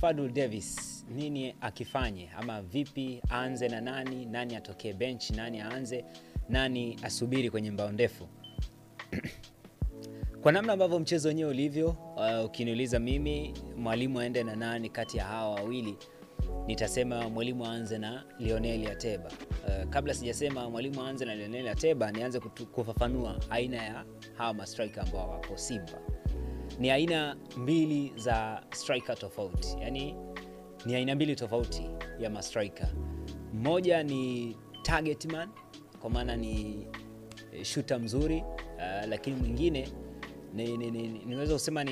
Fadul Davis nini akifanye, ama vipi, aanze na nani atokee bench, nani aanze, nani asubiri kwenye mbao ndefu? Kwa namna ambavyo mchezo wenyewe ulivyo, ukiniuliza mimi mwalimu aende na nani kati ya hawa wawili, nitasema mwalimu aanze na Lionel Ateba. Kabla sijasema mwalimu aanze na Lionel Ateba, nianze kufafanua aina ya hawa ma striker ambao wapo Simba. Ni aina mbili za striker tofauti. Yaani ni aina mbili tofauti ya ma striker. Mmoja ni target man, kwa maana ni shooter mzuri, lakini mwingine niweza kusema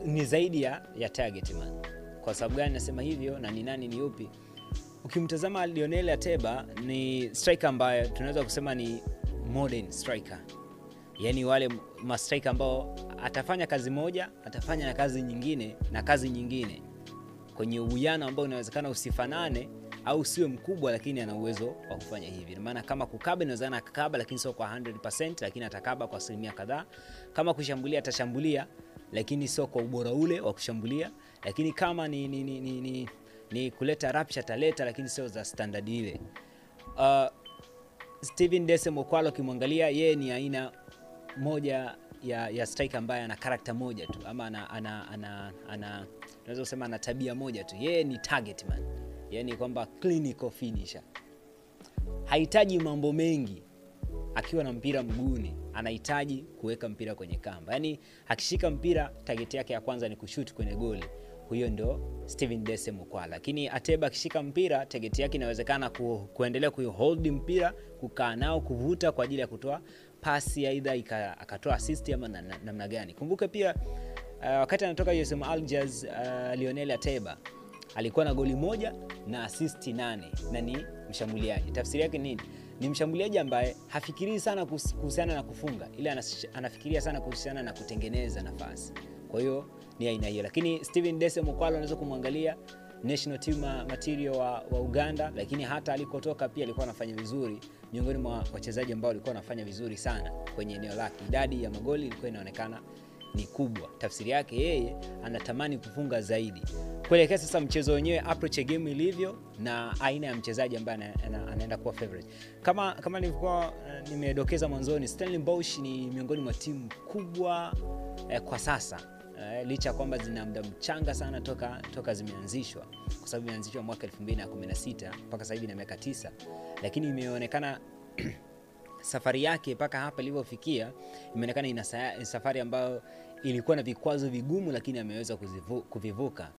ni zaidi ya target man. Kwa sababu gani nasema hivyo na ni nani ni yupi? Ukimtazama Lionel Ateba ni striker ambaye tunaweza kusema ni modern striker. Yaani wale ma striker ambao atafanya kazi moja, atafanya na kazi nyingine kwenye uwiano ambao unawezekana usifanane au siwe mkubwa, lakini ana uwezo wa kufanya hivi. Maana kama kukaba inawezekana akakaba, lakini sio kwa 100%, lakini atakaba kwa asilimia kadhaa. Kama kushambulia atashambulia, lakini sio kwa ubora ule wa kushambulia. Lakini kama ni kuleta rapture ataleta, lakini sio za standard ile. Steven Dese Mukwala kimwangalia, yeye ni aina moja ya striker ambaye ana character moja tu, ama tunaweza kusema ana tabia moja tu. Yeye ni target man. Yaani kwamba clinical finisher. Hahitaji mambo mengi. Akiwa na mpira mguuni, anahitaji kuweka mpira kwenye kamba. Yaani akishika mpira, target yake ya kwanza ni kushoot kwenye goli. Huyo ndo Steven Dese Mukwala. Lakini Ateba akishika mpira, target yake inawezekana kuendelea kuhold mpira, kukaa nao, kuvuta kwa ajili ya kutoa pasi, aidha akatoa assist ama namna gani. Kumbuke pia wakati anatoka USM Alger, Lionel Ateba alikuwa na goli 1 na assist 8 na ni mshambuliaji. Tafsiri yake nini? Ni mshambuliaji ambaye hafikirii sana kuhusiana na kufunga, ila anafikiria sana kuhusiana na kutengeneza nafasi. Kwa hiyo ni aina hiyo. Lakini Steven Dese Mukwala unaweza kumwangalia national team material wa Uganda, lakini hata alikotoka pia alikuwa anafanya vizuri, miongoni mwa wachezaji ambao walikuwa wanafanya vizuri sana kwenye eneo lake. Idadi ya magoli ilikuwa inaonekana ni kubwa. Tafsiri yake yeye anatamani kufunga zaidi. Kuelekea sasa mchezo wenyewe, approach ya game ilivyo na aina ya mchezaji ambaye anaenda kuwa favorite. Kama nilikuwa nimedokeza mwanzoni, Stellenbosch ni miongoni mwa timu kubwa kwa sasa. Licha kwamba zina muda mchanga sana toka zimeanzishwa, kwa sababu imeanzishwa mwaka 2016 mpaka sasa hivi na miaka 9, lakini imeonekana safari yake mpaka hapa ilipofikia imeonekana ina safari ambayo ilikuwa na vikwazo vigumu, lakini ameweza kuvivuka.